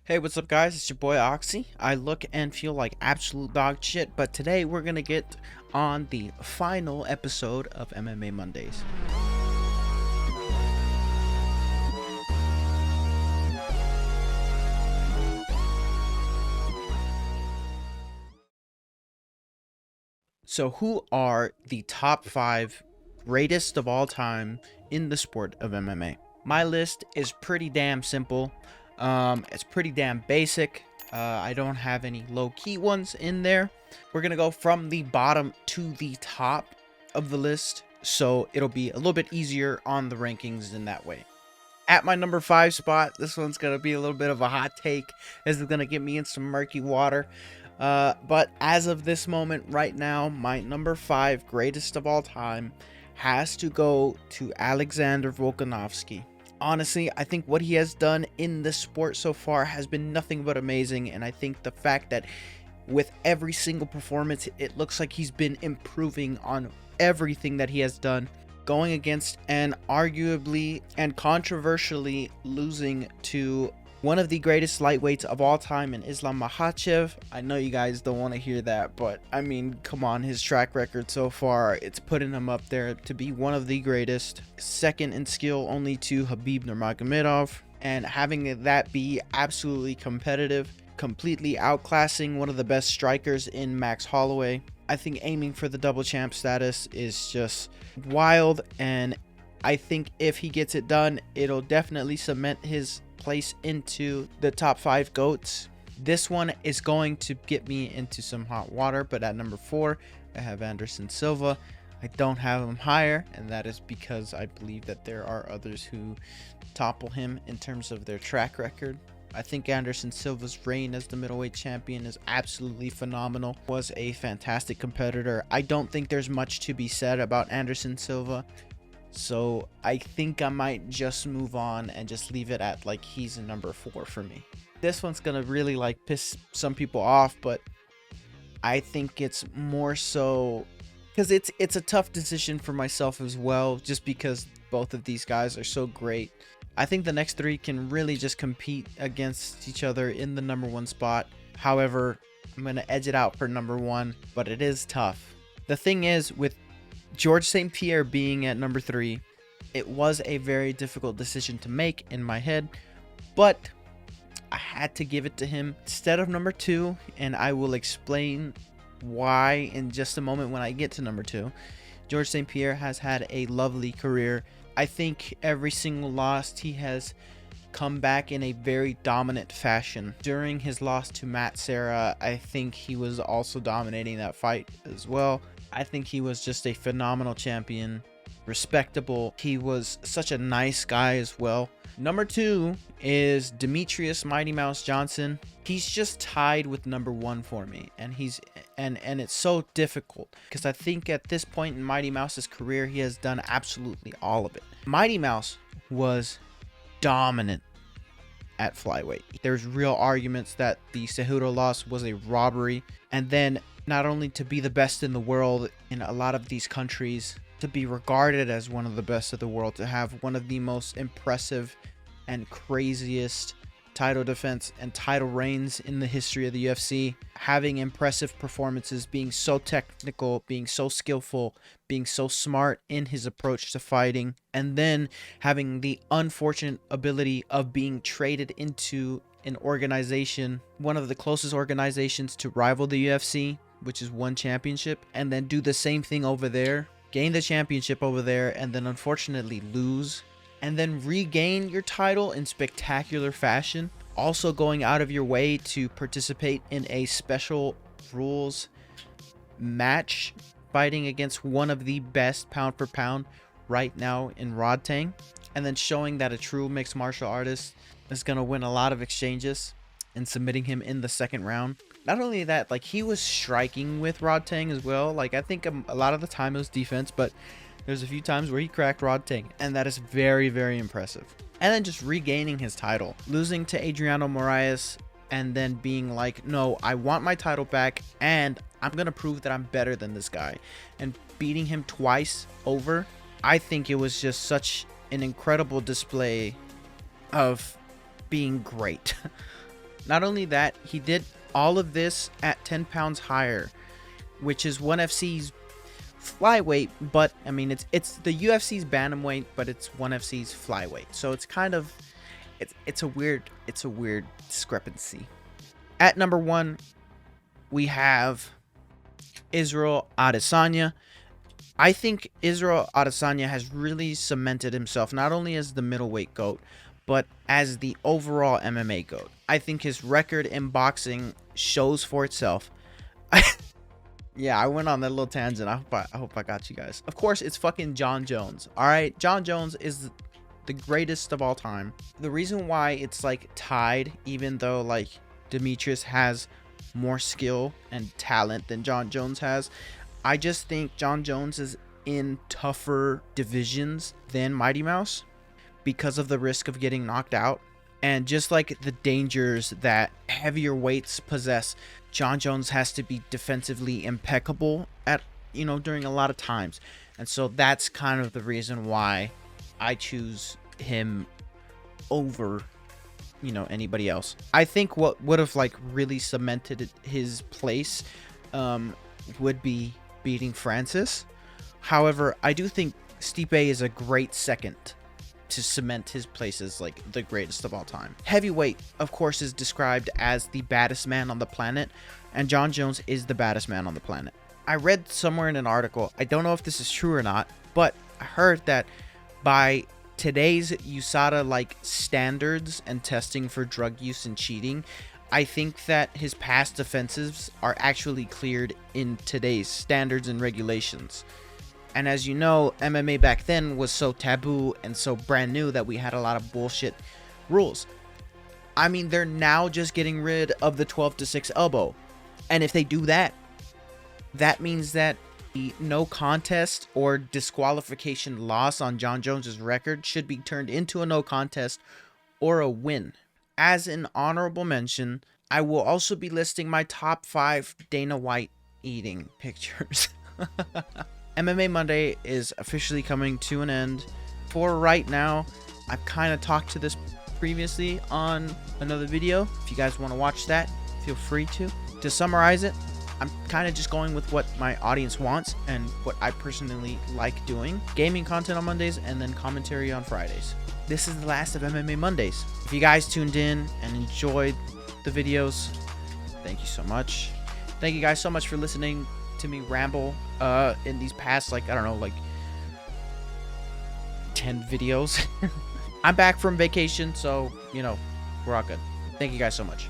Hey, what's up, guys? It's your boy Oxy. I look and feel like absolute dog shit, but today we're gonna get on the final episode of MMA Mondays. So, who are the top 5 greatest of all time in the sport of MMA? My list is pretty damn simple. It's pretty damn basic. I don't have any low-key ones in there. We're gonna go from the bottom to the top of the list, so it'll be a little bit easier on the rankings in that way. At my number 5 spot, this one's gonna be a little bit of a hot take. This is gonna get me in some murky water. But as of this moment right now, my number 5 greatest of all time has to go to Alexander Volkanovski. Honestly, I think what he has done in the sport so far has been nothing but amazing, and I think the fact that with every single performance, it looks like he's been improving on everything that he has done, going against and arguably and controversially losing to one of the greatest lightweights of all time in Islam Makhachev. I know you guys don't want to hear that, but I mean, come on, his track record so far, it's putting him up there to be one of the greatest, second in skill only to Khabib Nurmagomedov, and having that be absolutely competitive, completely outclassing one of the best strikers in Max Holloway. I think aiming for the double champ status is just wild, and I think if he gets it done, it'll definitely cement his place into the top 5 GOATs. This one is going to get me into some hot water, but at number 4, I have Anderson Silva. I don't have him higher, and that is because I believe that there are others who topple him in terms of their track record. I think Anderson Silva's reign as the middleweight champion is absolutely phenomenal. Was a fantastic competitor. I don't think there's much to be said about Anderson Silva. So I think I might just move on and just leave it at like he's a number 4 for me. This one's gonna really like piss some people off, but I think it's more so because it's a tough decision for myself as well, just because both of these guys are so great. I think the next 3 can really just compete against each other in the number 1 spot. However, I'm gonna edge it out for number 1, but it is tough. The thing is, with George St. Pierre being at number 3, it was a very difficult decision to make in my head, but I had to give it to him instead of number 2, and I will explain why in just a moment when I get to number 2. George St. Pierre has had a lovely career. I think every single loss he has come back in a very dominant fashion. During his loss to Matt Serra, I think he was also dominating that fight as well. I think he was just a phenomenal champion, respectable. He was such a nice guy as well. Number 2 is Demetrius Mighty Mouse Johnson. He's just tied with number 1 for me, and it's so difficult because I think at this point in Mighty Mouse's career, he has done absolutely all of it. Mighty Mouse was dominant at flyweight. There's real arguments that the Cejudo loss was a robbery, and then not only to be the best in the world in a lot of these countries, to be regarded as one of the best of the world, to have one of the most impressive and craziest title defense and title reigns in the history of the UFC, having impressive performances, being so technical, being so skillful, being so smart in his approach to fighting, and then having the unfortunate ability of being traded into an organization, one of the closest organizations to rival the UFC, which is one championship, and then do the same thing over there, gain the championship over there, and then unfortunately lose, and then regain your title in spectacular fashion, also going out of your way to participate in a special rules match, fighting against one of the best pound for pound right now in Rodtang, and then showing that a true mixed martial artist is going to win a lot of exchanges and submitting him in the 2nd round. Not only that, like, he was striking with Rodtang as well. Like, I think a lot of the time it was defense, but there's a few times where he cracked Rodtang, and that is very, very impressive. And then just regaining his title, losing to Adriano Moraes, and then being like, no, I want my title back, and I'm going to prove that I'm better than this guy. And beating him twice over, I think it was just such an incredible display of being great. Not only that, he did all of this at 10 pounds higher, which is 1FC's flyweight, but I mean it's the UFC's bantamweight, but it's 1FC's flyweight. So it's kind of it's a weird discrepancy. At number 1, we have Israel Adesanya. I think Israel Adesanya has really cemented himself not only as the middleweight GOAT, but as the overall MMA GOAT. I think his record in boxing shows for itself. Yeah, I went on that little tangent. I hope I got you guys. Of course, it's fucking John Jones. All right, John Jones is the greatest of all time. The reason why it's like tied, even though like Demetrius has more skill and talent than John Jones has, I just think John Jones is in tougher divisions than Mighty Mouse because of the risk of getting knocked out and just like the dangers that heavier weights possess. John Jones has to be defensively impeccable at, during a lot of times. And so that's kind of the reason why I choose him over, anybody else. I think what would have like really cemented his place would be beating Francis. However, I do think Stipe is a great second to cement his place as like the greatest of all time. Heavyweight, of course, is described as the baddest man on the planet, and John Jones is the baddest man on the planet. I read somewhere in an article, I don't know if this is true or not, but I heard that by today's USADA like standards and testing for drug use and cheating, I think that his past offenses are actually cleared in today's standards and regulations. And as you know, MMA back then was so taboo and so brand new that we had a lot of bullshit rules. I mean, they're now just getting rid of the 12-6 elbow. And if they do that, that means that the no contest or disqualification loss on John Jones's record should be turned into a no contest or a win. As an honorable mention, I will also be listing my top 5 Dana White eating pictures. MMA Monday is officially coming to an end. For right now, I've kind of talked to this previously on another video. If you guys want to watch that, feel free to. To summarize it, I'm kind of just going with what my audience wants and what I personally like doing. Gaming content on Mondays and then commentary on Fridays. This is the last of MMA Mondays. If you guys tuned in and enjoyed the videos, thank you so much. Thank you guys so much for listening to me ramble in these past, like, I don't know, like 10 videos. I'm back from vacation, so, we're all good. Thank you guys so much.